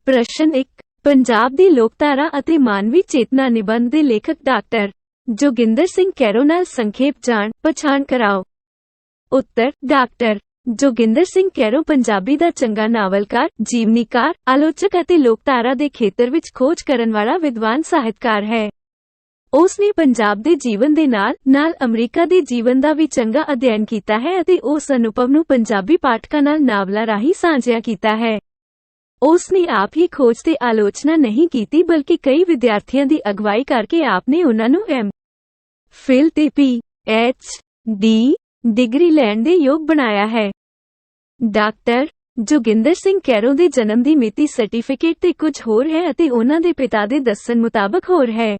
ਪ੍ਰਸ਼ਨ 1 ਪੰਜਾਬ ਦੀ ਲੋਕਧਾਰਾ ਅਤੇ ਮਾਨਵੀ ਚੇਤਨਾ ਨਿਬੰਧ ਦੇ ਲੇਖਕ ਡਾਕਟਰ ਜੋਗਿੰਦਰ ਸਿੰਘ ਕੈਰੋਂ ਨਾਲ ਸੰਖੇਪ ਜਾਣ ਪਛਾਣ ਕਰਾਓ। ਉੱਤਰ ਡਾਕਟਰ ਜੋਗਿੰਦਰ ਸਿੰਘ ਕੈਰੋਂ ਪੰਜਾਬੀ ਦਾ ਚੰਗਾ ਨਾਵਲਕਾਰ, ਜੀਵਨੀਕਾਰ, ਆਲੋਚਕ ਅਤੇ ਲੋਕਧਾਰਾ ਦੇ ਖੇਤਰ ਵਿੱਚ ਖੋਜ ਕਰਨ ਵਾਲਾ ਵਿਦਵਾਨ ਸਾਹਿਤਕਾਰ ਹੈ। ਉਸ ਨੇ ਪੰਜਾਬ ਦੇ ਜੀਵਨ ਦੇ ਨਾਲ ਅਮਰੀਕਾ ਦੇ ਜੀਵਨ ਦਾ ਵੀ ਚੰਗਾ ਅਧਿਐਨ ਕੀਤਾ ਹੈ ਅਤੇ ਉਸ ਅਨੁਭਵ ਨੂੰ ਪੰਜਾਬੀ ਪਾਠਕਾਂ ਨਾਲ ਨਾਵਲਾਂ ਰਾਹੀਂ ਸਾਂਝਿਆ ਕੀਤਾ ਹੈ। ਉਸ ਨੇ ਆਪ ਹੀ ਖੋਜ ਤੇ ਆਲੋਚਨਾ ਨਹੀਂ ਕੀਤੀ ਬਲਕਿ ਕਈ ਵਿਦਿਆਰਥੀਆਂ ਦੀ ਅਗਵਾਈ ਕਰਕੇ ਆਪ ਨੇ ਉਨ੍ਹਾਂ ਨੂੰ M.Phil ਤੇ Ph.D. ਡਿਗਰੀ ਲੈਣ ਦੇ ਯੋਗ ਬਣਾਇਆ ਹੈ। ਡਾਕਟਰ ਜੋਗਿੰਦਰ ਸਿੰਘ ਕੈਰੋਂ ਦੇ ਜਨਮ ਦੀ ਮਿਤੀ ਸਰਟੀਫਿਕੇਟ ਤੇ ਕੁਝ ਹੋਰ ਹੈ ਅਤੇ ਉਨ੍ਹਾਂ ਦੇ ਪਿਤਾ ਦੇ ਦੱਸਣ ਮੁਤਾਬਕ ਹੋਰ ਹੈ।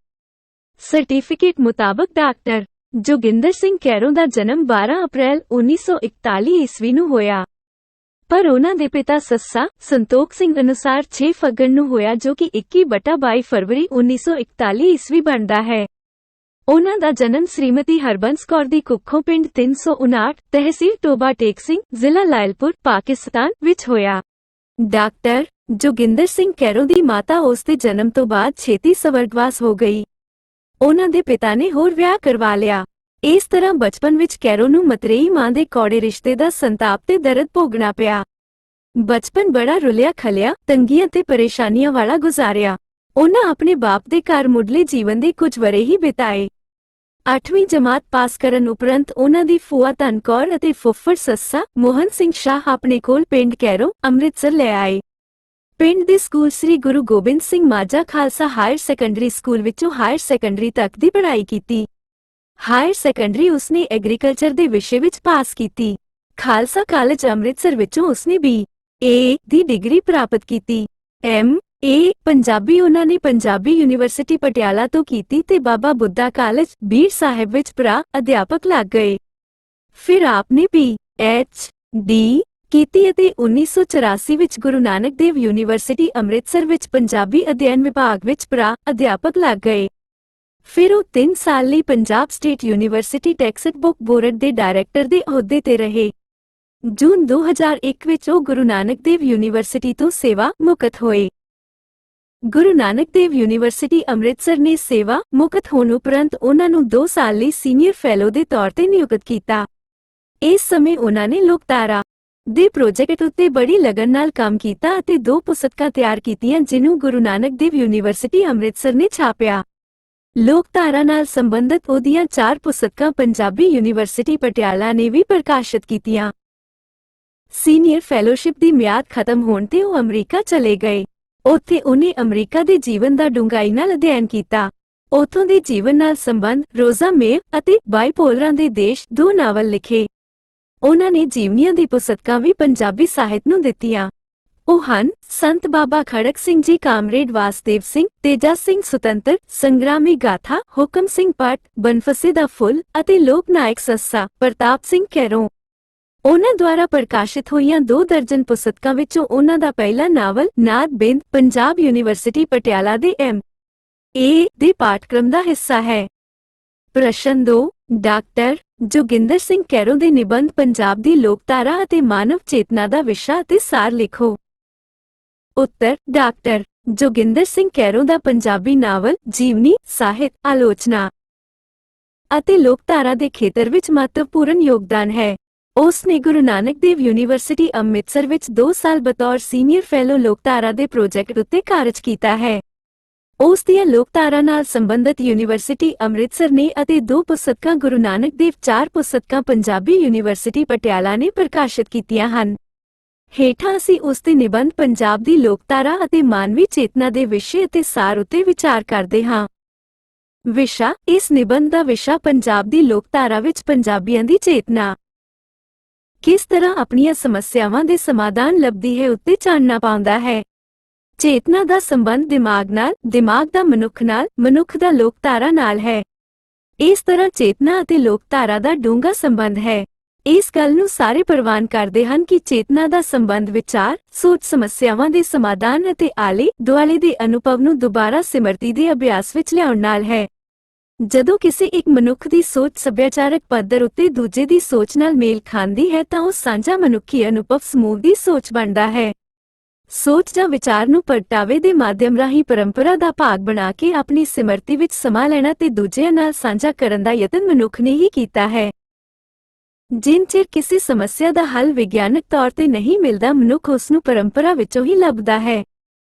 ਸਰਟੀਫਿਕੇਟ ਮੁਤਾਬਕ ਡਾਕਟਰ ਜੋਗਿੰਦਰ ਸਿੰਘ ਕੈਰੋਂ ਦਾ ਜਨਮ 12 ਅਪ੍ਰੈਲ 1941 ਈਸਵੀ ਨੂੰ ਹੋਇਆ, ਪਰ ਉਨ੍ਹਾਂ ਦੇ ਪਿਤਾ ਸੱਸਾ ਸੰਤੋਖ ਸਿੰਘ ਅਨੁਸਾਰ 6 ਫੱਗਣ ਨੂੰ ਹੋਇਆ ਜੋ ਕਿ 21/22 ਫਰਵਰੀ 1941 ਈਸਵੀ ਬਣਦਾ ਹੈ। ਉਨ੍ਹਾਂ ਦਾ ਜਨਮ ਸ੍ਰੀਮਤੀ ਹਰਬੰਸ ਕੌਰ ਦੀ ਕੁੱਖੋਂ ਪਿੰਡ 359 ਤਹਿਸੀਲ ਟੋਬਾ ਟੇਕ ਸਿੰਘ ਜ਼ਿਲ੍ਹਾ ਲਾਇਲਪੁਰ ਪਾਕਿਸਤਾਨ ਵਿੱਚ ਹੋਇਆ। ਡਾਕਟਰ ਜੋਗਿੰਦਰ ਸਿੰਘ ਕੈਰੋਂ ਦੀ ਮਾਤਾ ਉਸ ਦੇ ਜਨਮ ਤੋਂ ਬਾਅਦ ਛੇਤੀ ਸਵਰਗਵਾਸ ਹੋ ਗਈ। ਉਨ੍ਹਾਂ ਦੇ ਪਿਤਾ ਨੇ ਹੋਰ ਵਿਆਹ ਕਰਵਾ ਲਿਆ। ਇਸ ਤਰ੍ਹਾਂ ਬਚਪਨ ਵਿੱਚ ਕੈਰੋਂ ਨੂੰ ਮਤਰੇਈ ਮਾਂ ਦੇ ਕੌੜੇ ਰਿਸ਼ਤੇ ਦਾ ਸੰਤਾਪ ਤੇ ਦਰਦ ਭੋਗਣਾ ਪਿਆ। ਬਚਪਨ ਬੜਾ ਰੁਲਿਆ ਖਲਿਆ, ਤੰਗੀਆਂ ਤੇ ਪਰੇਸ਼ਾਨੀਆਂ ਵਾਲਾ ਗੁਜ਼ਾਰਿਆ। ਉਨ੍ਹਾਂ ਆਪਣੇ ਬਾਪ ਦੇ ਘਰ ਮੁੱਢਲੇ ਜੀਵਨ ਦੇ ਕੁਝ ਵਰ੍ਹੇ ਹੀ ਬਿਤਾਏ। 8ਵੀਂ ਜਮਾਤ ਪਾਸ ਕਰਨ ਉਪਰੰਤ ਉਨ੍ਹਾਂ ਦੀ ਭੂਆ ਧਨ ਕੌਰ ਅਤੇ ਫੁੱਫੜ ਸੱਸਾ ਮੋਹਨ ਸਿੰਘ ਸ਼ਾਹ ਆਪਣੇ ਕੋਲ ਪਿੰਡ ਕੈਰੋਂ ਅੰਮ੍ਰਿਤਸਰ ਲੈ ਆਏ। ਪਿੰਡ ਦੇ school Sri Guru Gobind Singh Majha Khalsa higher secondary school ਵਿੱਚੋਂ ਹਾਇਰ ਸੈਕੰਡਰੀ ਤੱਕ ਦੀ ਪੜ੍ਹਾਈ ਕੀਤੀ। ਹਾਇਰ ਸੈਕੰਡਰੀ ਉਸਨੇ ਐਗਰੀਕਲਚਰ ਦੇ ਵਿਸ਼ੇ ਵਿੱਚ ਪਾਸ ਕੀਤੀ। ਖਾਲਸਾ ਕਾਲਜ ਅੰਮ੍ਰਿਤਸਰ ਵਿੱਚੋਂ ਉਸਨੇ B.A. ਦੀ ਡਿਗਰੀ ਪ੍ਰਾਪਤ ਕੀਤੀ। M.A. ਪੰਜਾਬੀ ਉਨ੍ਹਾਂ ਨੇ ਪੰਜਾਬੀ ਯੂਨੀਵਰਸਿਟੀ ਪਟਿਆਲਾ ਤੋਂ ਕੀਤੀ ਤੇ ਬਾਬਾ ਬੁੱਢਾ ਕਾਲਜ ਬੀੜ ਸਾਹਿਬ ਵਿੱਚ ਅਧਿਆਪਕ ਲੱਗ ਗਏ। ਫਿਰ ਆਪਨੇ Ph.D. ਕੀਤੀ ਅਤੇ 1984 ਵਿੱਚ ਗੁਰੂ ਨਾਨਕ ਦੇਵ ਯੂਨੀਵਰਸਿਟੀ ਅੰਮ੍ਰਿਤਸਰ ਵਿੱਚ ਪੰਜਾਬੀ ਅਧਿਐਨ ਵਿਭਾਗ ਵਿੱਚ ਅਧਿਆਪਕ ਲੱਗ ਗਏ। ਫਿਰ ਉਹ 3 ਸਾਲ ਲਈ Punjab state university text book board ਦੇ ਡਾਇਰੈਕਟਰ ਦੇ ਅਹੁਦੇ ਤੇ ਰਹੇ। ਜੂਨ 2001 ਵਿੱਚ ਉਹ ਗੁਰੂ ਨਾਨਕ ਦੇਵ ਯੂਨੀਵਰਸਿਟੀ ਤੋਂ ਸੇਵਾ ਮੁਕਤ ਹੋਏ। ਗੁਰੂ ਨਾਨਕ ਦੇਵ ਯੂਨੀਵਰਸਿਟੀ ਅੰਮ੍ਰਿਤਸਰ ਨੇ ਸੇਵਾ ਮੁਕਤ ਹੋਣ ਉਪਰੰਤ ਉਨ੍ਹਾਂ ਨੂੰ 2 ਸਾਲ ਲਈ ਸੀਨੀਅਰ ਫੈਲੋ ਦੇ ਤੌਰ ਤੇ ਨਿਯੁਕਤ ਕੀਤਾ। ਇਸ ਸਮੇਂ ਉਨ੍ਹਾਂ ਨੇ ਲੋਕਧਾਰਾ ਦੇ ਪ੍ਰੋਜੈਕਟ ਉੱਤੇ ਬੜੀ ਲਗਨ ਨਾਲ ਕੰਮ ਕੀਤਾ ਅਤੇ 2 ਪੁਸਤਕਾਂ ਤਿਆਰ ਕੀਤੀਆਂ ਜਿਹਨੂੰ ਗੁਰੂ ਨਾਨਕ ਦੇਵ ਯੂਨੀਵਰਸਿਟੀ ਅੰਮ੍ਰਿਤਸਰ ਨੇ ਛਾਪਿਆ। ਲੋਕਧਾਰਾ ਨਾਲ ਸੰਬੰਧਿਤ ਉਹਦੀਆਂ 4 ਪੁਸਤਕਾਂ ਪੰਜਾਬੀ ਯੂਨੀਵਰਸਿਟੀ ਪਟਿਆਲਾ ਨੇ ਵੀ ਪ੍ਰਕਾਸ਼ਿਤ ਕੀਤੀਆਂ। ਸੀਨੀਅਰ ਫੈਲੋਸ਼ਿਪ ਦੀ ਮਿਆਦ ਖਤਮ ਹੋਣ ਤੇ ਉਹ ਅਮਰੀਕਾ ਚਲੇ ਗਏ। ਉੱਥੇ ਉਹਨੇ ਅਮਰੀਕਾ ਦੇ ਜੀਵਨ ਦਾ ਡੂੰਘਾਈ ਨਾਲ ਅਧਿਐਨ ਕੀਤਾ। ਉੱਥੋਂ ਦੇ ਜੀਵਨ ਨਾਲ ਸੰਬੰਧ ਰੋਜ਼ਾ ਮੇਵ ਅਤੇ ਬਾਈਪੋਲਰਾਂ ਦੇ ਦੇਸ਼ 2 ਨਾਵਲ ਲਿਖੇ। ਉਨ੍ਹਾਂ ਨੇ ਜੀਵਨੀਆਂ ਦੀ ਪੁਸਤਕਾਂ ਵੀ ਪੰਜਾਬੀ ਸਾਹਿਤ ਨੂੰ ਦਿੱਤੀਆਂ। ਉਹ ਹਨ ਸੰਤ ਬਾਬਾ ਖੜਕ ਸਿੰਘ ਜੀ, ਕਾਮਰੇਡ ਵਾਸਦੇਵ ਸਿੰਘ, ਤੇਜਾ ਸਿੰਘ ਸੁਤੰਤਰ ਸੰਗਰਾਮੀ ਗਾਥਾ, ਹੁਕਮ ਸਿੰਘ ਪਟ, ਬਨਫਸੇ ਦਾ ਫੁੱਲ ਅਤੇ ਲੋਕ ਨਾਇਕ ਸੱਸਾ ਪ੍ਰਤਾਪ ਸਿੰਘ ਕੈਰੋਂ। ਉਨ੍ਹਾਂ ਦੁਆਰਾ ਪ੍ਰਕਾਸ਼ਿਤ ਹੋਈਆਂ 2 ਦਰਜਨ ਪੁਸਤਕਾਂ ਵਿੱਚੋਂ ਉਨ੍ਹਾਂ ਦਾ ਪਹਿਲਾ ਨਾਵਲ ਨਾਦ ਬਿੰਦ ਪੰਜਾਬ ਯੂਨੀਵਰਸਿਟੀ ਪਟਿਆਲਾ ਦੇ M.A. ਦੇ ਪਾਠਕ੍ਰਮ ਦਾ ਹਿੱਸਾ ਹੈ। ਪ੍ਰਸ਼ਨ 2 ਡਾਕਟਰ ਜੋਗਿੰਦਰ ਸਿੰਘ ਕੈਰੋਂ ਦੇ ਨਿਬੰਧ ਪੰਜਾਬ ਦੀ ਲੋਕਧਾਰਾ ਅਤੇ ਮਾਨਵ ਚੇਤਨਾ ਦਾ ਵਿਸ਼ਾ ਅਤੇ ਸਾਰ ਲਿਖੋ। ਉੱਤਰ ਡਾਕਟਰ ਜੋਗਿੰਦਰ ਸਿੰਘ ਕੈਰੋਂ ਦਾ ਪੰਜਾਬੀ ਨਾਵਲ, ਜੀਵਨੀ, ਸਾਹਿਤ, ਆਲੋਚਨਾ ਅਤੇ ਲੋਕਧਾਰਾ ਦੇ ਖੇਤਰ ਵਿੱਚ ਮਹੱਤਵਪੂਰਨ ਯੋਗਦਾਨ ਹੈ। ਉਸ ਨੇ ਗੁਰੂ ਨਾਨਕ ਦੇਵ ਯੂਨੀਵਰਸਿਟੀ ਅੰਮ੍ਰਿਤਸਰ ਵਿੱਚ 2 ਸਾਲ ਬਤੌਰ ਸੀਨੀਅਰ ਫੈਲੋ ਲੋਕਧਾਰਾ ਦੇ ਪ੍ਰੋਜੈਕਟ ਉੱਤੇ ਕਾਰਜ ਕੀਤਾ ਹੈ। ਉਸ ਦੀਆਂ ਲੋਕਧਾਰਾ ਨਾਲ ਸੰਬੰਧਿਤ ਯੂਨੀਵਰਸਿਟੀ ਅੰਮ੍ਰਿਤਸਰ ਨੇ ਅਤੇ 2 ਪੁਸਤਕਾਂ ਗੁਰੂ ਨਾਨਕ ਦੇਵ 4 ਪੁਸਤਕਾਂ ਪੰਜਾਬੀ ਯੂਨੀਵਰਸਿਟੀ ਪਟਿਆਲਾ ਨੇ ਪ੍ਰਕਾਸ਼ਿਤ ਕੀਤੀਆਂ ਹਨ। ਹੇਠਾਂ ਅਸੀਂ ਉਸ ਦੇ ਨਿਬੰਧ ਪੰਜਾਬ ਦੀ ਲੋਕਧਾਰਾ ਅਤੇ ਮਾਨਵੀ ਚੇਤਨਾ ਦੇ ਵਿਸ਼ੇ ਅਤੇ ਸਾਰ ਉੱਤੇ ਵਿਚਾਰ ਕਰਦੇ ਹਾਂ। ਵਿਸ਼ਾ ਇਸ ਨਿਬੰਧ ਦਾ ਵਿਸ਼ਾ ਪੰਜਾਬ ਦੀ ਲੋਕਧਾਰਾ ਵਿੱਚ ਪੰਜਾਬੀਆਂ ਦੀ ਚੇਤਨਾ ਕਿਸ ਤਰ੍ਹਾਂ ਆਪਣੀਆਂ ਸਮੱਸਿਆਵਾਂ ਦੇ ਸਮਾਧਾਨ ਲੱਭਦੀ ਹੈ ਉੱਤੇ ਚਾਨਣਾ ਪਾਉਂਦਾ ਹੈ। ਚੇਤਨਾ ਦਾ ਸੰਬੰਧ ਦਿਮਾਗ ਨਾਲ, ਦਿਮਾਗ ਦਾ ਮਨੁੱਖ ਨਾਲ, ਮਨੁੱਖ ਦਾ ਲੋਕਧਾਰਾ ਨਾਲ ਹੈ। ਇਸ ਤਰ੍ਹਾਂ ਚੇਤਨਾ ਅਤੇ ਲੋਕਧਾਰਾ ਦਾ ਡੂੰਘਾ ਸੰਬੰਧ ਹੈ। ਇਸ ਗੱਲ ਨੂੰ ਸਾਰੇ ਪ੍ਰਵਾਨ ਕਰਦੇ ਹਨ ਕਿ ਚੇਤਨਾ ਦਾ ਸੰਬੰਧ ਵਿਚਾਰ, ਸੋਚ, ਸਮੱਸਿਆਵਾਂ ਦੇ ਸਮਾਧਾਨ ਅਤੇ ਆਲੇ ਦੁਆਲੇ ਦੇ ਅਨੁਭਵ ਨੂੰ ਦੁਬਾਰਾ ਸਿਮਰਤੀ ਦੇ ਅਭਿਆਸ ਵਿੱਚ ਲਿਆਉਣ ਨਾਲ ਹੈ। ਜਦੋਂ ਕਿਸੇ ਇੱਕ ਮਨੁੱਖ ਦੀ ਸੋਚ ਸੱਭਿਆਚਾਰਕ ਪੱਧਰ ਉੱਤੇ ਦੂਜੇ ਦੀ ਸੋਚ ਨਾਲ ਮੇਲ ਖਾਂਦੀ ਹੈ ਤਾਂ ਉਹ ਸਾਂਝਾ ਮਨੁੱਖੀ ਅਨੁਭਵ ਸਮੂਹ ਦੀ ਸੋਚ ਬਣਦਾ ਹੈ। ਸੋਚ ਜਾਂ ਵਿਚਾਰ ਨੂੰ ਪ੍ਰਗਟਾਵੇ ਦੇ ਮਾਧਿਅਮ ਰਾਹੀਂ ਪਰੰਪਰਾ ਦਾ ਭਾਗ ਬਣਾ ਕੇ ਆਪਣੀ ਸਿਮਰਤੀ ਵਿੱਚ ਸਮਾ ਲੈਣਾ ਤੇ ਦੂਜਿਆਂ ਨਾਲ ਸਾਂਝਾ ਕਰਨ ਦਾ ਯਤਨ ਮਨੁੱਖ ਨੇ ਹੀ ਕੀਤਾ ਹੈ। ਜਿਨ ਚਿਰ ਕਿਸੇ ਸਮੱਸਿਆ ਦਾ ਹੱਲ ਵਿਗਿਆਨਕ ਤੌਰ ਤੇ ਨਹੀਂ ਮਿਲਦਾ, ਮਨੁੱਖ ਉਸ ਨੂੰ ਪਰੰਪਰਾ ਵਿੱਚੋਂ ਹੀ ਲੱਭਦਾ ਹੈ।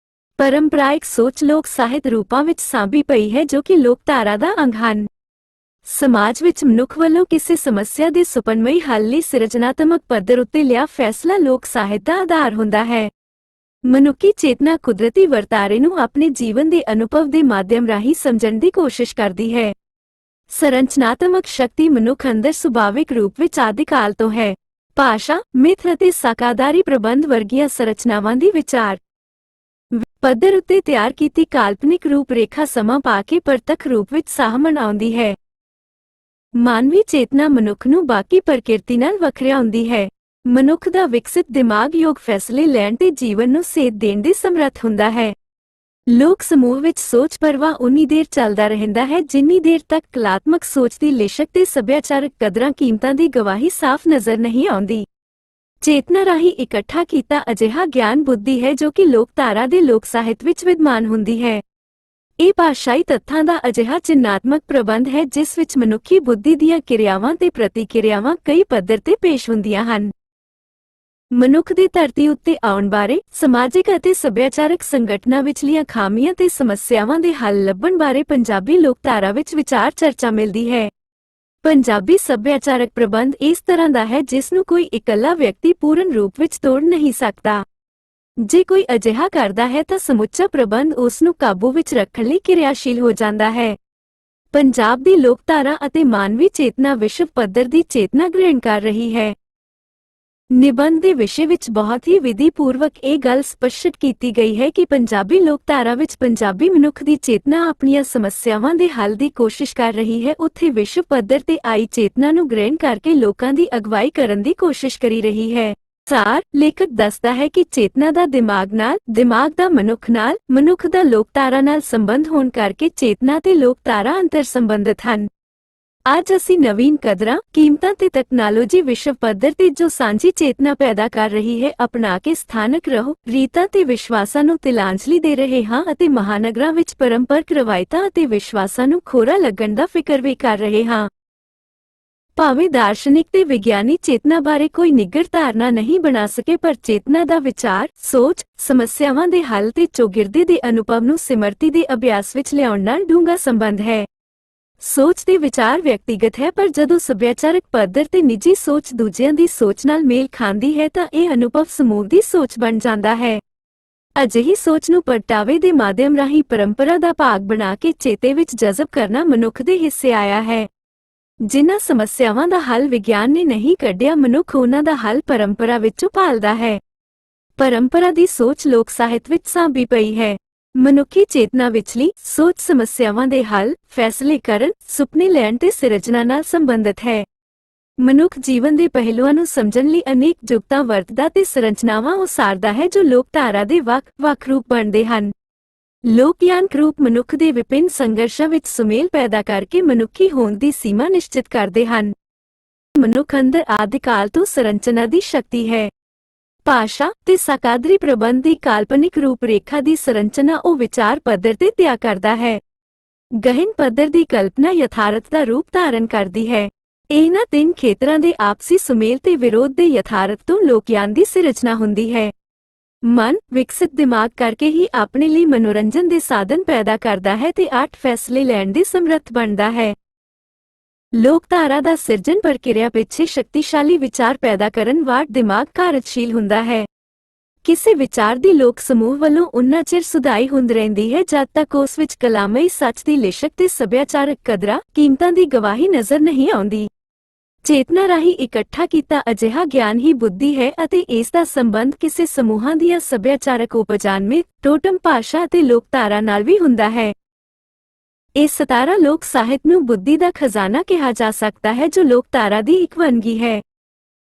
ਪਰੰਪਰਾਇਕ ਸੋਚ ਲੋਕ ਸਾਹਿਤ ਰੂਪਾਂ ਵਿੱਚ ਸਾਂਭੀ ਪਈ ਹੈ ਜੋ ਕਿ ਲੋਕਧਾਰਾ ਦਾ ਅੰਗ ਹਨ। ਸਮਾਜ ਵਿੱਚ ਮਨੁੱਖ ਵੱਲੋਂ ਕਿਸੇ ਸਮੱਸਿਆ ਦੇ ਸੁਪਨਮਈ ਹੱਲ ਲਈ ਸਿਰਜਣਾਤਮਕ ਪੱਧਰ ਉੱਤੇ ਲਿਆ ਫੈਸਲਾ ਲੋਕ ਸਾਹਿਤ ਦਾ ਆਧਾਰ ਹੁੰਦਾ ਹੈ। ਮਨੁੱਖੀ ਚੇਤਨਾ ਕੁਦਰਤੀ ਵਰਤਾਰੇ ਨੂੰ ਆਪਣੇ ਜੀਵਨ ਦੇ ਅਨੁਭਵ ਦੇ ਮਾਧਿਅਮ ਰਾਹੀਂ ਸਮਝਣ ਦੀ ਕੋਸ਼ਿਸ਼ ਕਰਦੀ ਹੈ। ਸੰਰਚਨਾਤਮਕ ਸ਼ਕਤੀ ਮਨੁੱਖ ਅੰਦਰ ਸੁਭਾਵਿਕ ਰੂਪ ਵਿੱਚ ਆਦਿਕਾਲ ਤੋਂ ਹੈ। ਭਾਸ਼ਾ, ਮਿੱਥ ਅਤੇ ਸਾਕਾਦਾਰੀ ਪ੍ਰਬੰਧ ਵਰਗੀਆਂ ਸੰਰਚਨਾਵਾਂ ਦੀ ਵਿਚਾਰ ਪੱਧਰ ਉੱਤੇ ਤਿਆਰ ਕੀਤੀ ਕਾਲਪਨਿਕ ਰੂਪ ਰੇਖਾ ਸਮਾਂ ਪਾ ਕੇ ਪ੍ਰਤੱਖ ਰੂਪ ਵਿੱਚ ਸਾਹਮਣ ਆਉਂਦੀ ਹੈ। ਮਾਨਵੀ ਚੇਤਨਾ ਮਨੁੱਖ ਨੂੰ ਬਾਕੀ ਪ੍ਰਕਿਰਤੀ ਨਾਲ ਵੱਖਰਿਆਉਂਦੀ ਹੈ। ਮਨੁੱਖ ਦਾ ਵਿਕਸਿਤ ਦਿਮਾਗ ਯੋਗ ਫੈਸਲੇ ਲੈਣ ਤੇ ਜੀਵਨ ਨੂੰ ਸੇਧ ਦੇਣ ਦੇ ਸਮਰੱਥ ਹੁੰਦਾ ਹੈ। ਲੋਕ ਸਮੂਹ ਵਿੱਚ ਸੋਚ ਪ੍ਰਵਾਹ ਉਨੀ ਦੇਰ ਚੱਲਦਾ ਰਹਿੰਦਾ ਹੈ ਜਿੰਨੀ ਦੇਰ ਤੱਕ ਕਲਾਤਮਕ ਸੋਚ ਦੀ ਲਿਸ਼ਕ ਤੇ ਸੱਭਿਆਚਾਰਕ ਕਦਰਾਂ ਕੀਮਤਾਂ ਦੀ ਗਵਾਹੀ ਸਾਫ਼ ਨਜ਼ਰ ਨਹੀਂ ਆਉਂਦੀ। ਚੇਤਨਾ ਰਾਹੀਂ ਇਕੱਠਾ ਕੀਤਾ ਅਜਿਹਾ ਗਿਆਨ ਬੁੱਧੀ ਹੈ ਜੋ ਕਿ ਲੋਕਧਾਰਾ ਦੇ ਲੋਕ ਸਾਹਿਤ ਵਿੱਚ ਵਿਦਮਾਨ ਹੁੰਦੀ ਹੈ। ਇਹ ਭਾਸ਼ਾਈ ਤੱਥਾਂ ਦਾ ਅਜਿਹਾ ਚਿੰਨ੍ਹਾਤਮਕ ਪ੍ਰਬੰਧ ਹੈ ਜਿਸ ਵਿੱਚ ਮਨੁੱਖੀ ਬੁੱਧੀ ਦੀਆਂ ਕਿਰਿਆਵਾਂ ਤੇ ਪ੍ਰਤੀਕਿਰਿਆਵਾਂ ਕਈ ਪੱਧਰ ਤੇ ਪੇਸ਼ ਹੁੰਦੀਆਂ ਹਨ। ਮਨੁੱਖ ਦੇ ਧਰਤੀ ਉੱਤੇ ਆਉਣ ਬਾਰੇ, ਸਮਾਜਿਕ ਅਤੇ ਸੱਭਿਆਚਾਰਕ ਸੰਗਠਨਾਂ ਵਿਚਲੀਆਂ ਖਾਮੀਆਂ ਤੇ ਸਮੱਸਿਆਵਾਂ ਦੇ ਹੱਲ ਲੱਭਣ ਬਾਰੇ ਪੰਜਾਬੀ ਲੋਕਧਾਰਾ ਵਿੱਚ ਵਿਚਾਰ ਚਰਚਾ ਮਿਲਦੀ ਹੈ। ਪੰਜਾਬੀ ਸੱਭਿਆਚਾਰਕ ਪ੍ਰਬੰਧ ਇਸ ਤਰ੍ਹਾਂ ਦਾ ਹੈ ਜਿਸ ਨੂੰ ਕੋਈ ਇਕੱਲਾ ਵਿਅਕਤੀ ਪੂਰਨ ਰੂਪ ਵਿੱਚ ਤੋੜ ਨਹੀਂ ਸਕਦਾ। ਜੇ ਕੋਈ ਅਜਿਹਾ ਕਰਦਾ ਹੈ ਤਾਂ ਸਮੁੱਚਾ ਪ੍ਰਬੰਧ ਉਸ ਨੂੰ ਕਾਬੂ ਵਿੱਚ ਰੱਖਣ ਲਈ ਕਿਰਿਆਸ਼ੀਲ ਹੋ ਜਾਂਦਾ ਹੈ। ਪੰਜਾਬ ਦੀ ਲੋਕਧਾਰਾ ਅਤੇ ਮਾਨਵੀ ਚੇਤਨਾ ਵਿਸ਼ਵ ਪੱਧਰ ਦੀ ਚੇਤਨਾ ਗ੍ਰਹਿਣ ਕਰ ਰਹੀ ਹੈ। ਨਿਬੰਧ ਦੇ ਵਿਸ਼ੇ ਵਿੱਚ ਬਹੁਤ ਹੀ ਵਿਧੀਪੂਰਵਕ ਇਹ ਗੱਲ ਸਪਸ਼ਟ ਕੀਤੀ ਗਈ ਹੈ ਕਿ ਪੰਜਾਬੀ ਲੋਕਧਾਰਾ ਵਿੱਚ ਪੰਜਾਬੀ ਮਨੁੱਖ ਦੀ ਚੇਤਨਾ ਆਪਣੀਆਂ ਸਮੱਸਿਆਵਾਂ ਦੇ ਹੱਲ ਦੀ ਕੋਸ਼ਿਸ਼ ਕਰ ਰਹੀ ਹੈ, ਉੱਥੇ ਵਿਸ਼ਵ ਪੱਧਰ ਤੇ ਆਈ ਚੇਤਨਾ ਨੂੰ ਗ੍ਰਹਿਣ ਕਰਕੇ ਲੋਕਾਂ ਦੀ ਅਗਵਾਈ ਕਰਨ ਦੀ ਕੋਸ਼ਿਸ਼ ਕਰੀ ਰਹੀ ਹੈ। ਸਾਰ ਲੇਖਕ ਦੱਸਦਾ ਹੈ ਕਿ ਚੇਤਨਾ ਦਾ ਦਿਮਾਗ ਨਾਲ, ਦਿਮਾਗ ਦਾ ਮਨੁੱਖ ਨਾਲ, ਮਨੁੱਖ ਦਾ ਲੋਕਧਾਰਾ ਨਾਲ ਸੰਬੰਧ ਹੋਣ ਕਰਕੇ ਚੇਤਨਾ ਤੇ ਲੋਕਧਾਰਾ ਅੰਤਰ ਸੰਬੰਧਿਤ ਹਨ। ਅੱਜ ਅਸੀਂ ਨਵੀਨ ਕਦਰਾਂ, ਕੀਮਤਾਂ ਤੇ ਤਕਨਾਲੋਜੀ ਵਿਸ਼ਵ ਪੱਧਰ ਤੇ ਜੋ ਸਾਂਝੀ ਚੇਤਨਾ ਪੈਦਾ ਕਰ ਰਹੀ ਹੈ, ਅਪਣਾ ਕੇ ਸਥਾਨਕ ਰਹੋ ਰੀਤਾਂ ਤੇ ਵਿਸ਼ਵਾਸਾਂ ਨੂੰ ਤਿਲਾਂਜਲੀ ਦੇ ਰਹੇ ਹਾਂ ਅਤੇ ਮਹਾਨਗਰਾਂ ਵਿੱਚ ਪਰੰਪਰਕ ਰਵਾਇਤਾਂ ਅਤੇ ਵਿਸ਼ਵਾਸਾਂ ਨੂੰ ਖੋਰਾ ਲੱਗਣ ਦਾ ਫਿਕਰ ਵੀ ਕਰ ਰਹੇ ਹਾਂ। ਭਾਵੇਂ ਦਾਰਸ਼ਨਿਕ ਤੇ ਵਿਗਿਆਨੀ ਚੇਤਨਾ ਬਾਰੇ ਕੋਈ ਨਿੱਘੜ ਧਾਰਨਾ ਨਹੀਂ ਬਣਾ ਸਕੇ, ਪਰ ਚੇਤਨਾ ਦਾ ਵਿਚਾਰ, ਸੋਚ, ਸਮੱਸਿਆਵਾਂ ਦੇ ਹੱਲ ਤੇ ਚੌਗਿਰਦੇ ਦੇ ਅਨੁਭਵ ਨੂੰ ਸਿਮਰਤੀ ਦੇ ਅਭਿਆਸ ਵਿੱਚ ਲਿਆਉਣ ਨਾਲ ਡੂੰਘਾ ਸੰਬੰਧ ਹੈ। ਸੋਚ ਤੇ ਵਿਚਾਰ ਵਿਅਕਤੀਗਤ ਹੈ, ਪਰ ਜਦੋਂ ਸੱਭਿਆਚਾਰਕ ਪੱਧਰ ਤੇ ਨਿੱਜੀ ਸੋਚ ਦੂਜਿਆਂ ਦੀ ਸੋਚ ਨਾਲ ਮੇਲ ਖਾਂਦੀ ਹੈ ਤਾਂ ਇਹ ਅਨੁਭਵ ਸਮੂਹ ਦੀ ਸੋਚ ਬਣ ਜਾਂਦਾ ਹੈ। ਅਜਿਹੀ ਸੋਚ ਨੂੰ ਪ੍ਰਗਟਾਵੇ ਦੇ ਮਾਧਿਅਮ ਰਾਹੀਂ ਪਰੰਪਰਾ ਦਾ ਭਾਗ ਬਣਾ ਕੇ ਚੇਤੇ ਵਿੱਚ ਜਜ਼ਬ ਕਰਨਾ ਮਨੁੱਖ ਦੇ ਹਿੱਸੇ ਆਇਆ ਹੈ। ਜਿਨ੍ਹਾਂ ਸਮੱਸਿਆਵਾਂ ਦਾ ਹੱਲ ਵਿਗਿਆਨ ਨੇ ਨਹੀਂ ਕੱਢਿਆ, ਮਨੁੱਖ ਉਹਨਾਂ ਦਾ ਹੱਲ ਪਰੰਪਰਾ ਵਿੱਚੋਂ ਭਾਲਦਾ ਹੈ। ਪਰੰਪਰਾ ਦੀ ਸੋਚ ਲੋਕ ਸਾਹਿਤ ਵਿੱਚ ਸਾਂਭੀ ਪਈ ਹੈ। ਮਨੁੱਖੀ ਚੇਤਨਾ ਵਿਚਲੀ ਸੋਚ ਸਮੱਸਿਆਵਾਂ ਦੇ ਹੱਲ, ਫੈਸਲੇ ਕਰਨ, ਸੁਪਨੇ ਲੈਣ ਤੇ ਸਿਰਜਣਾ ਨਾਲ ਸੰਬੰਧਿਤ ਹੈ। ਮਨੁੱਖ ਜੀਵਨ ਦੇ ਪਹਿਲੂਆਂ ਨੂੰ ਸਮਝਣ ਲਈ ਅਨੇਕ ਜੁਗਤਾਂ ਵਰਤਦਾ ਤੇ ਸੰਰਚਨਾਵਾਂ ਉਸਾਰਦਾ ਹੈ ਜੋ ਲੋਕਧਾਰਾ ਦੇ ਵੱਖ-ਵੱਖ ਰੂਪ ਬਣਦੇ ਹਨ। ਲੋਕਯਾਨਕ ਰੂਪ ਮਨੁੱਖ ਦੇ ਵਿਭਿੰਨ ਸੰਘਰਸ਼ਾਂ ਵਿੱਚ ਸੁਮੇਲ ਪੈਦਾ ਕਰਕੇ ਮਨੁੱਖੀ ਹੋਂਦ ਦੀ ਸੀਮਾ ਨਿਸ਼ਚਿਤ ਕਰਦੇ ਹਨ। ਮਨੁੱਖ ਅੰਦਰ ਆਦਿਕਾਲ ਤੋਂ ਸੰਰਚਨਾ ਦੀ ਸ਼ਕਤੀ ਹੈ। ਭਾਸ਼ਾ ਤੇ ਸਾਕਾਦਰੀ ਪ੍ਰਬੰਧ ਦੀ ਕਾਲਪਨਿਕ ਰੂਪ ਰੇਖਾ ਦੀ ਸੰਰਚਨਾ ਉਹ ਵਿਚਾਰ ਪੱਧਰ ਤੇ ਤਿਆਰ ਕਰਦਾ ਹੈ। ਗਹਿਨ ਪੱਧਰ ਦੀ ਕਲਪਨਾ ਯਥਾਰਥ ਦਾ ਰੂਪ ਧਾਰਨ ਕਰਦੀ ਹੈ। ਇਹਨਾਂ ਤਿੰਨ ਖੇਤਰਾਂ ਦੇ ਆਪਸੀ ਸੁਮੇਲ ਤੇ ਵਿਰੋਧ ਦੇ ਯਥਾਰਥ ਤੋਂ ਲੋਕਯਾਨ ਦੀ ਸਿਰਜਣਾ ਹੁੰਦੀ ਹੈ। ਮਨ ਵਿਕਸਿਤ ਦਿਮਾਗ ਕਰਕੇ ਹੀ ਆਪਣੇ ਲਈ ਮਨੋਰੰਜਨ ਦੇ ਸਾਧਨ ਪੈਦਾ ਕਰਦਾ ਹੈ ਤੇ ਅੱਠ ਫੈਸਲੇ ਲੈਣ ਦੇ ਸਮਰੱਥ ਬਣਦਾ ਹੈ। ਲੋਕਧਾਰਾ ਦਾ ਸਿਰਜਣ ਪ੍ਰਕਿਰਿਆ ਪਿੱਛੇ ਸ਼ਕਤੀਸ਼ਾਲੀ ਵਿਚਾਰ ਪੈਦਾ ਕਰਨ ਵਾਲਾ ਦਿਮਾਗ ਕਾਰਜਸ਼ੀਲ ਹੁੰਦਾ ਹੈ। ਕਿਸੇ ਵਿਚਾਰ ਦੀ ਲੋਕ ਸਮੂਹ ਵੱਲੋਂ ਉਨਾ ਚਿਰ ਸੁਧਾਈ ਹੁੰਦੀ ਰਹਿੰਦੀ ਹੈ ਜਦ ਤੱਕ ਉਸ ਵਿੱਚ ਕਲਾਮਈ ਸੱਚ ਦੀ ਲਿਸ਼ਕ ਤੇ ਸੱਭਿਆਚਾਰਕ ਕਦਰਾਂ ਕੀਮਤਾਂ ਦੀ ਗਵਾਹੀ ਨਜ਼ਰ ਨਹੀਂ ਆਉਂਦੀ। ਚੇਤਨਾ ਰਾਹੀਂ ਇਕੱਠਾ ਕੀਤਾ ਅਜਿਹਾ ਗਿਆਨ ਹੀ ਬੁੱਧੀ ਹੈ ਅਤੇ ਇਸ ਦਾ ਸੰਬੰਧ ਕਿਸੇ ਸਮੂਹਾਂ ਦੀਆਂ ਸੱਭਿਆਚਾਰਕ ਉਪਜਾਨਮੇ, ਟੋਟਮ ਭਾਸ਼ਾ ਅਤੇ ਲੋਕਧਾਰਾ ਨਾਲ ਵੀ ਹੁੰਦਾ ਹੈ। ਇਹ 17 ਲੋਕ ਸਾਹਿਤ ਨੂੰ ਬੁੱਧੀ ਦਾ ਖਜ਼ਾਨਾ ਕਿਹਾ ਜਾ ਸਕਦਾ ਹੈ ਜੋ ਲੋਕਧਾਰਾ ਦੀ ਇੱਕ ਵੰਨਗੀ ਹੈ।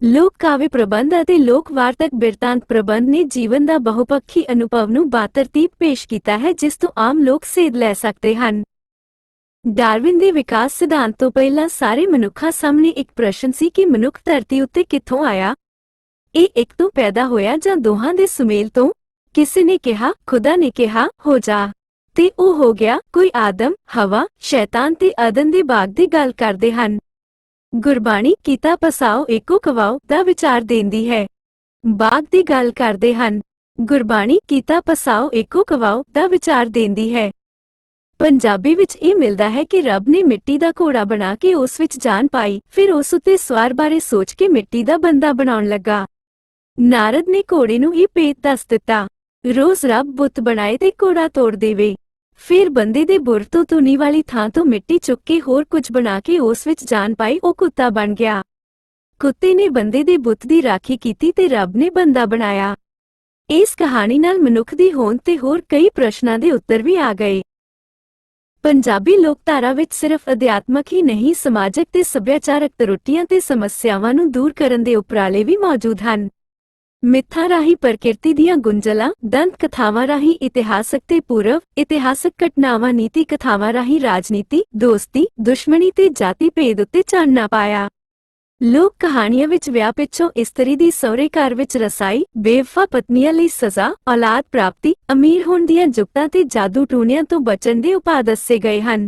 ਲੋਕ ਕਾਵਿ ਪ੍ਰਬੰਧ ਅਤੇ ਲੋਕ ਵਾਰਤਕ ਬਿਰਤਾਂਤ ਪ੍ਰਬੰਧ ਨੇ ਜੀਵਨ ਦਾ ਬਹੁਪੱਖੀ ਅਨੁਭਵ ਨੂੰ ਬਾਤਰਤੀਬ ਪੇਸ਼ ਕੀਤਾ ਹੈ ਜਿਸ ਤੋਂ ਆਮ ਲੋਕ ਸੇਧ ਲੈ ਸਕਦੇ ਹਨ। ਡਾਰਵਿਨ ਦੇ ਵਿਕਾਸ ਸਿਧਾਂਤ ਤੋਂ ਪਹਿਲਾਂ ਸਾਰੇ ਮਨੁੱਖਾਂ ਸਾਹਮਣੇ ਇੱਕ ਪ੍ਰਸ਼ਨ ਸੀ ਕਿ ਮਨੁੱਖ ਧਰਤੀ ਉੱਤੇ ਕਿੱਥੋਂ ਆਇਆ। ਇਹ ਇੱਕ ਤੋਂ ਪੈਦਾ ਹੋਇਆ ਜਾਂ ਦੋਹਾਂ ਦੇ ਸੁਮੇਲ ਤੋਂ? ਕਿਸੇ ਨੇ ਕਿਹਾ, ਖੁਦਾ ਨੇ ਕਿਹਾ, ਹੋ ਜਾ। ਤੇ ਉਹ ਹੋ ਗਿਆ। ਕੋਈ ਆਦਮ, ਹਵਾ, ਸ਼ੈਤਾਨ ਤੇ ਅਦਨ ਦੇ ਬਾਗ ਦੀ ਗੱਲ ਕਰਦੇ ਹਨ। ਗੁਰਬਾਣੀ ਕੀਤਾ ਪਸਾਓ ਏਕੋ ਕਵਾਓ ਦਾ ਵਿਚਾਰ ਦੇਂਦੀ ਹੈ। ਬਾਗ ਦੀ ਗੱਲ ਕਰਦੇ ਹਨ। ਗੁਰਬਾਣੀ ਕੀਤਾ ਪਸਾਓ ਏਕੋ ਕਵਾਓ ਦਾ ਵਿਚਾਰ ਦੇਂਦੀ ਹੈ। ਪੰਜਾਬੀ ਵਿੱਚ ਇਹ ਮਿਲਦਾ ਹੈ ਕਿ ਰੱਬ ਨੇ ਮਿੱਟੀ ਦਾ ਘੋੜਾ ਬਣਾ ਕੇ ਉਸ ਵਿੱਚ ਜਾਨ ਪਾਈ, ਫਿਰ ਉਸ ਉੱਤੇ ਸਵਾਰ ਬਾਰੇ ਸੋਚ ਕੇ ਮਿੱਟੀ ਦਾ ਬੰਦਾ ਬਣਾਉਣ ਲੱਗਾ। ਨਾਰਦ ਨੇ ਘੋੜੇ ਨੂੰ ਇਹ ਭੇਤ ਦੱਸ ਦਿੱਤਾ, ਰੋਜ਼ ਰੱਬ ਬੁੱਤ ਬਣਾਏ ਤੇ ਘੋੜਾ ਤੋੜ ਦੇਵੇ। ਫਿਰ ਬੰਦੇ ਦੇ ਬੁਰ ਤੋਂ ਧੁਨੀ ਵਾਲੀ ਥਾਂ ਤੋਂ ਮਿੱਟੀ ਚੁੱਕ ਕੇ ਹੋਰ ਕੁਝ ਬਣਾ ਕੇ ਉਸ ਵਿੱਚ ਜਾਨ ਪਾਈ, ਉਹ ਕੁੱਤਾ ਬਣ ਗਿਆ। ਕੁੱਤੇ ਨੇ ਬੰਦੇ ਦੇ ਬੁੱਤ ਦੀ ਰਾਖੀ ਕੀਤੀ ਤੇ ਰੱਬ ਨੇ ਬੰਦਾ ਬਣਾਇਆ। ਇਸ ਕਹਾਣੀ ਨਾਲ ਮਨੁੱਖ ਦੀ ਹੋਂਦ ਤੇ ਹੋਰ ਕਈ ਪ੍ਰਸ਼ਨਾਂ ਦੇ ਉੱਤਰ ਵੀ ਆ ਗਏ। ਪੰਜਾਬੀ ਲੋਕਧਾਰਾ ਵਿੱਚ ਸਿਰਫ ਅਧਿਆਤਮਕ ਹੀ ਨਹੀਂ, ਸਮਾਜਿਕ ਤੇ ਸੱਭਿਆਚਾਰਕ ਤਰੁੱਟੀਆਂ ਤੇ ਸਮੱਸਿਆਵਾਂ ਨੂੰ ਦੂਰ ਕਰਨ ਦੇ ਉਪਰਾਲੇ ਵੀ ਮੌਜੂਦ ਹਨ। ਮਿੱਥਾਂ ਰਾਹੀਂ ਪ੍ਰਕਿਰਤੀ ਦੀਆਂ ਗੁੰਝਲਾਂ, ਦੰਤ ਕਥਾਵਾਂ ਰਾਹੀਂ ਇਤਿਹਾਸਕ ਤੇ ਪੂਰਵ ਇਤਿਹਾਸਕ ਘਟਨਾਵਾਂ, ਨੀਤੀ ਕਥਾਵਾਂ ਰਾਹੀਂ ਰਾਜਨੀਤੀ, ਦੋਸਤੀ, ਦੁਸ਼ਮਣੀ ਤੇ ਜਾਤੀ ਭੇਦ ਉੱਤੇ ਚਾਨਣਾ ਪਾਇਆ। ਲੋਕ ਕਹਾਣੀਆਂ ਵਿੱਚ ਵਿਆਹ ਪਿੱਛੋਂ ਇਸਤਰੀ ਦੀ ਸਹੁਰੇ ਘਰ ਵਿੱਚ ਰਸਾਈ, ਬੇਵਫਾ ਪਤਨੀਆਂ ਲਈ ਸਜ਼ਾ, ਔਲਾਦ ਪ੍ਰਾਪਤੀ, ਅਮੀਰ ਹੋਣ ਦੀਆਂ ਜੁਗਤਾਂ ਤੇ ਜਾਦੂ ਟੂਣਿਆਂ ਤੋਂ ਬਚਣ ਦੇ ਉਪਾਅ ਦੱਸੇ ਗਏ ਹਨ।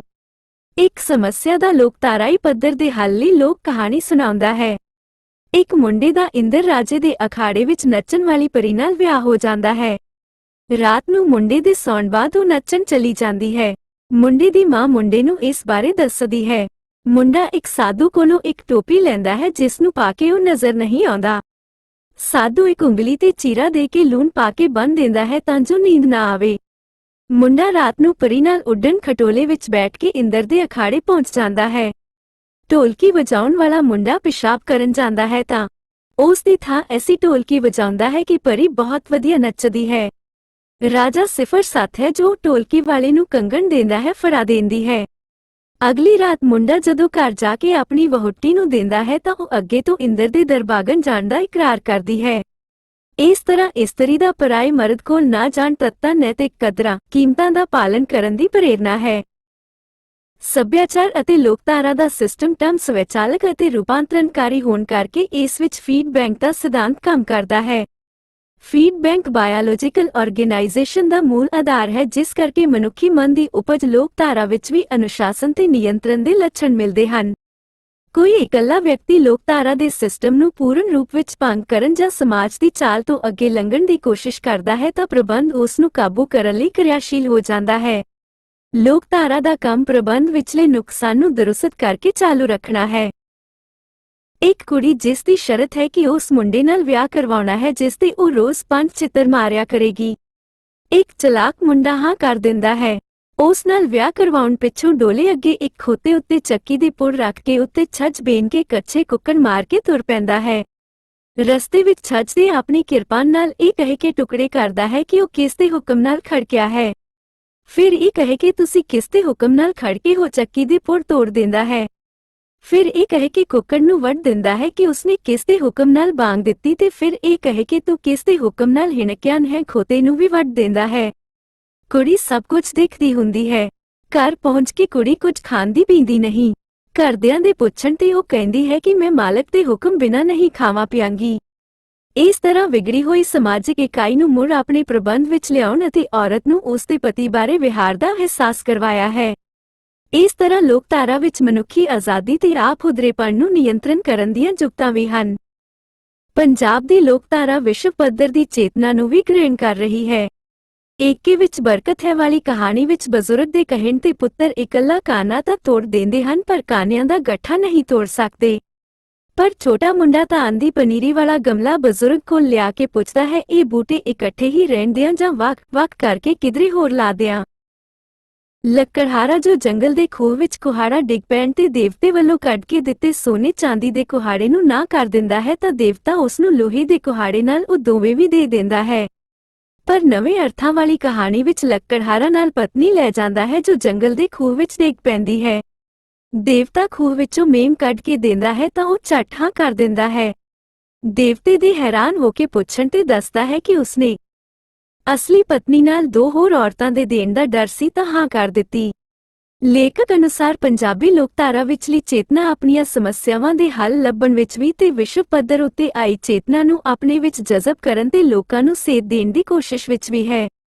ਇੱਕ ਸਮੱਸਿਆ ਦਾ ਲੋਕਧਾਰਾਈ ਪੱਧਰ ਦੇ ਹੱਲ ਲਈ ਲੋਕ ਕਹਾਣੀ ਸੁਣਾਉਂਦਾ ਹੈ। ਇੱਕ ਮੁੰਡੇ ਦਾ ਇੰਦਰ ਰਾਜੇ ਦੇ ਅਖਾੜੇ ਵਿੱਚ ਨੱਚਣ ਵਾਲੀ ਪਰੀ ਨਾਲ ਵਿਆਹ ਹੋ ਜਾਂਦਾ ਹੈ। ਰਾਤ ਨੂੰ ਮੁੰਡੇ ਦੇ ਸੌਣ ਬਾਅਦ ਉਹ ਨੱਚਣ ਚਲੀ ਜਾਂਦੀ ਹੈ। ਮੁੰਡੇ ਦੀ ਮਾਂ ਮੁੰਡੇ ਨੂੰ ਇਸ ਬਾਰੇ ਦੱਸਦੀ ਹੈ। ਮੁੰਡਾ ਇੱਕ ਸਾਧੂ ਕੋਲੋਂ ਇੱਕ ਟੋਪੀ ਲੈਂਦਾ ਹੈ ਜਿਸ ਨੂੰ ਪਾ ਕੇ ਉਹ ਨਜ਼ਰ ਨਹੀਂ ਆਉਂਦਾ। ਸਾਧੂ ਇੱਕ ਉਂਗਲੀ ਤੇ ਚੀਰਾ ਦੇ ਕੇ ਲੂਣ ਪਾ ਕੇ ਬੰਨ੍ਹ ਦਿੰਦਾ ਹੈ ਤਾਂ ਜੋ ਨੀਂਦ ਨਾ ਆਵੇ। ਮੁੰਡਾ ਰਾਤ ਨੂੰ ਪਰੀ ਨਾਲ ਉੱਡਣ ਖਟੋਲੇ ਵਿੱਚ ਬੈਠ ਕੇ ਇੰਦਰ ਦੇ ਅਖਾੜੇ ਪਹੁੰਚ ਜਾਂਦਾ ਹੈ। ਢੋਲਕੀ ਵਜਾਉਣ ਵਾਲਾ ਮੁੰਡਾ ਪਿਸ਼ਾਬ ਕਰਨ ਜਾਂਦਾ ਹੈ ਤਾਂ ਉਸ ਦੀ ਥਾਂ ਐਸੀ ਢੋਲਕੀ ਵਜਾਉਂਦਾ ਹੈ ਕਿ ਪਰੀ ਬਹੁਤ ਵਧੀਆ ਨੱਚਦੀ ਹੈ। ਰਾਜਾ 07 ਹੈ ਜੋ ਢੋਲਕੀ ਵਾਲੇ ਨੂੰ ਕੰਗਣ ਦਿੰਦਾ ਹੈ, ਫੜਾ ਦਿੰਦੀ ਹੈ। ਅਗਲੀ ਰਾਤ ਮੁੰਡਾ ਜਦੋਂ ਘਰ ਜਾ ਕੇ ਆਪਣੀ ਵਹੁਟੀ ਨੂੰ ਦਿੰਦਾ ਹੈ ਤਾਂ ਉਹ ਅੱਗੇ ਤੋਂ ਇੰਦਰ ਦੇ ਦਰਬਾਗਨ ਜਾਣ ਦਾ ਇਕਰਾਰ ਕਰਦੀ ਹੈ। ਇਸ ਤਰ੍ਹਾਂ ਇਸਤਰੀ ਦਾ ਪਰਾਏ ਮਰਦ ਕੋਲ ਨਾ ਜਾਣ ਤੱਤਾਂ ਨੈਤਿਕ ਕਦਰਾਂ ਕੀਮਤਾਂ ਦਾ ਪਾਲਣ ਕਰਨ ਦੀ ਪ੍ਰੇਰਨਾ ਹੈ। ਸੱਭਿਆਚਾਰ ਅਤੇ ਲੋਕਧਾਰਾ ਦਾ ਸਿਸਟਮ ਟਰਮ ਸਵੈਚਾਲਕ ਅਤੇ ਰੂਪਾਂਤਰਨਕਾਰੀ ਹੋਣ ਕਰਕੇ ਇਸ ਵਿੱਚ ਫੀਡਬੈਕ ਦਾ ਸਿਧਾਂਤ ਕੰਮ ਕਰਦਾ ਹੈ। ਫੀਡਬੈਕ ਬਾਇਓਲੋਜੀਕਲ ਆਰਗੇਨਾਈਜੇਸ਼ਨ ਦਾ ਮੂਲ ਆਧਾਰ ਹੈ, ਜਿਸ ਕਰਕੇ ਮਨੁੱਖੀ ਮਨ ਦੀ ਉਪਜ ਲੋਕਧਾਰਾ ਵਿੱਚ ਵੀ ਅਨੁਸ਼ਾਸਨ ਤੇ ਨਿਯੰਤਰਣ ਦੇ ਲੱਛਣ ਮਿਲਦੇ ਹਨ। ਕੋਈ ਇਕੱਲਾ ਵਿਅਕਤੀ ਲੋਕਧਾਰਾ ਦੇ ਸਿਸਟਮ ਨੂੰ ਪੂਰਨ ਰੂਪ ਵਿੱਚ ਭੰਗ ਕਰਨ ਜਾਂ ਸਮਾਜ ਦੀ ਚਾਲ ਤੋਂ ਅੱਗੇ ਲੰਘਣ ਦੀ ਕੋਸ਼ਿਸ਼ ਕਰਦਾ ਹੈ ਤਾਂ ਪ੍ਰਬੰਧ ਉਸ ਨੂੰ ਕਾਬੂ ਕਰਨ ਲਈ ਕਿਰਿਆਸ਼ੀਲ ਹੋ ਜਾਂਦਾ ਹੈ। ਲੋਕਧਾਰਾ ਦਾ ਕੰਮ ਪ੍ਰਬੰਧ ਵਿਚਲੇ ਨੁਕਸਾਨ ਨੂੰ ਦਰੁਸਤ ਕਰਕੇ ਚਾਲੂ ਰੱਖਣਾ ਹੈ। ਇੱਕ ਕੁੜੀ ਜਿਸ ਦੀ ਸ਼ਰਤ ਹੈ ਕਿ ਉਸ ਮੁੰਡੇ ਨਾਲ ਵਿਆਹ ਕਰਵਾਉਣਾ ਹੈ ਜਿਸ ਤੇ ਉਹ ਰੋਜ਼ 5 ਚਿੱਤਰ ਮਾਰਿਆ ਕਰੇਗੀ। ਇੱਕ ਚਲਾਕ ਮੁੰਡਾ ਹਾਂ ਕਰ ਦਿੰਦਾ ਹੈ। ਉਸ ਨਾਲ ਵਿਆਹ ਕਰਵਾਉਣ ਪਿੱਛੋਂ ਡੋਲੇ ਅੱਗੇ ਇੱਕ ਖੋਤੇ ਉੱਤੇ ਚੱਕੀ ਦੇ ਪੁੜ ਰੱਖ ਕੇ ਉੱਤੇ ਛੱਜ ਬੇਨ ਕੇ ਕੱਚੇ ਕੁੱਕੜ ਮਾਰ ਕੇ ਤੁਰ ਪੈਂਦਾ ਹੈ। ਰਸਤੇ ਵਿੱਚ ਛੱਜ ਦੇ ਆਪਣੀ ਕਿਰਪਾਨ ਨਾਲ ਇਹ ਕਹਿ ਕੇ ਟੁਕੜੇ ਕਰਦਾ ਹੈ ਕਿ ਉਹ ਕਿਸ ਦੇ ਹੁਕਮ ਨਾਲ ਖੜਕਿਆ ਹੈ। ਫਿਰ ਇਹ ਕਹੇ ਕਿ ਤੁਸੀਂ ਕਿਸ ਦੇ ਹੁਕਮ ਨਾਲ ਖੜਕੇ ਹੋ, ਚੱਕੀ ਦੇ ਪੁੜ ਤੋੜ ਦਿੰਦਾ ਹੈ। ਫਿਰ ਇਹ ਕਹੇ ਕਿ ਕੁੱਕੜ ਨੂੰ ਵੱਢ ਦਿੰਦਾ ਹੈ ਕਿ ਉਸਨੇ ਕਿਸ ਦੇ ਹੁਕਮ ਨਾਲ ਬਾਂਗ ਦਿੱਤੀ ਤੇ ਫਿਰ ਇਹ ਕਹੇ ਕਿ ਤੂੰ ਕਿਸ ਦੇ ਹੁਕਮ ਨਾਲ ਹਿਣਕਿਆ ਹੈ, ਖੋਤੇ ਨੂੰ ਵੀ ਵੱਢ ਦਿੰਦਾ ਹੈ। ਕੁੜੀ ਸਭ ਕੁਝ ਦੇਖਦੀ ਹੁੰਦੀ ਹੈ। ਘਰ ਪਹੁੰਚ ਕੇ ਕੁੜੀ ਕੁਝ ਖਾਂਦੀ ਪੀਂਦੀ ਨਹੀਂ। ਘਰਦਿਆਂ ਦੇ ਪੁੱਛਣ ਤੇ ਉਹ ਕਹਿੰਦੀ ਹੈ ਕਿ ਮੈਂ ਮਾਲਕ ਦੇ ਹੁਕਮ ਬਿਨਾਂ ਨਹੀਂ ਖਾਵਾਂ ਪਿਆਂਗੀ। ਇਸ ਤਰ੍ਹਾਂ ਵਿਗੜੀ ਹੋਈ ਸਮਾਜਿਕ ਇਕਾਈ ਨੂੰ ਮੁੜ ਆਪਣੇ ਪ੍ਰਬੰਧ ਵਿੱਚ ਲਿਆਉਣ ਅਤੇ ਔਰਤ ਨੂੰ ਉਸ ਦੇ ਪਤੀ ਬਾਰੇ ਵਿਹਾਰ ਦਾ ਅਹਿਸਾਸ ਕਰਵਾਇਆ ਹੈ। ਇਸ ਤਰ੍ਹਾਂ ਲੋਕਧਾਰਾ ਵਿੱਚ ਮਨੁੱਖੀ ਆਜ਼ਾਦੀ ਤੇ ਆਪ ਹੁਦਰੇਪਣ ਨੂੰ ਨਿਯੰਤਰਣ ਕਰਨ ਦੀਆਂ ਜੁਗਤਾਂ ਵੀ ਹਨ। ਪੰਜਾਬ ਦੀ ਲੋਕਧਾਰਾ ਵਿਸ਼ਵ ਪੱਧਰ ਦੀ ਚੇਤਨਾ ਨੂੰ ਵੀ ਗ੍ਰਹਿਣ ਕਰ ਰਹੀ ਹੈ। ਏਕੇ ਵਿੱਚ ਬਰਕਤ ਹੈ ਵਾਲੀ ਕਹਾਣੀ ਵਿੱਚ ਬਜ਼ੁਰਗ ਦੇ ਕਹਿਣ ਤੇ ਪੁੱਤਰ ਇਕੱਲਾ ਕਾਨਾ ਤਾਂ ਤੋੜ ਦਿੰਦੇ ਹਨ ਪਰ ਕਾਨਿਆਂ ਦਾ ਗੱਠਾ ਨਹੀਂ ਤੋੜ ਸਕਦੇ। ਪਰ ਛੋਟਾ ਮੁੰਡਾ ਤਾਂ ਆਂਦੀ ਪਨੀਰੀ ਵਾਲਾ ਗਮਲਾ ਬਜ਼ੁਰਗ ਕੋਲ ਲਿਆ ਕੇ ਪੁੱਛਦਾ ਹੈ, ਇਹ ਬੂਟੇ ਇਕੱਠੇ ਹੀ ਰਹਿਣ ਦਿਆਂ ਜਾਂ ਵੱਖ-ਵੱਖ ਕਰਕੇ ਕਿਧਰੇ ਹੋਰ ਲਾ ਦਿਆਂ। ਲੱਕੜਹਾਰਾ ਜੋ ਜੰਗਲ ਦੇ ਖੂਹ ਵਿੱਚ ਕੁਹਾੜਾ ਡਿੱਗ ਪੈਣ ਤੇ ਦੇਵਤੇ ਵੱਲੋਂ ਕੱਢ ਕੇ ਦਿੱਤੇ ਸੋਨੇ ਚਾਂਦੀ ਦੇ ਕੁਹਾੜੇ ਨੂੰ ਨਾ ਕਰ ਦਿੰਦਾ ਹੈ ਤਾਂ ਦੇਵਤਾ ਉਸ ਨੂੰ ਲੋਹੇ ਦੇ ਕੁਹਾੜੇ ਨਾਲ ਉਹ ਦੋਵੇਂ ਵੀ ਦੇ ਦਿੰਦਾ ਹੈ। ਪਰ ਨਵੇਂ ਅਰਥਾਂ ਵਾਲੀ ਕਹਾਣੀ ਵਿੱਚ ਲੱਕੜਹਾਰਾ ਨਾਲ ਪਤਨੀ ਲੈ ਜਾਂਦਾ ਹੈ ਜੋ ਜੰਗਲ ਦੇ ਖੂਹ ਵਿੱਚ ਡਿੱਗ ਪੈਂਦੀ ਹੈ। ਦੇਵਤਾ ਖੂਹ ਵਿੱਚੋਂ ਮੇਮ ਕੱਢ ਕੇ ਦਿੰਦਾ ਹੈ ਤਾਂ ਉਹ ਝੱਟ ਹਾਂ ਕਰ ਦਿੰਦਾ ਹੈ। ਦੇਵਤੇ ਦੇ ਹੈਰਾਨ ਹੋ ਕੇ ਪੁੱਛਣ ਤੇ ਦੱਸਦਾ ਹੈ ਕਿ ਉਸਨੇ ਅਸਲੀ ਪਤਨੀ ਨਾਲ 2 ਹੋਰ ਔਰਤਾਂ ਦੇ ਦੇਣ ਦਾ ਡਰ ਸੀ ਤਾਂ ਹਾਂ ਕਰ ਦਿੱਤੀ। ਲੇਖਕ ਅਨੁਸਾਰ ਪੰਜਾਬੀ ਲੋਕਧਾਰਾ ਵਿਚਲੀ ਚੇਤਨਾ ਆਪਣੀਆਂ ਸਮੱਸਿਆਵਾਂ ਦੇ ਹੱਲ ਲੱਭਣ ਵਿੱਚ ਵੀ ਤੇ ਵਿਸ਼ਵ ਪੱਧਰ ਉੱਤੇ ਆਈ ਚੇਤਨਾ ਨੂੰ ਆਪਣੇ ਵਿੱਚ ਜਜ਼ਬ ਕਰਨ ਤੇ ਲੋਕਾਂ ਨੂੰ ਸੇਧ ਦੇਣ ਦੀ ਕੋਸ਼ਿਸ਼ ਵਿੱਚ ਵੀ ਹੈ।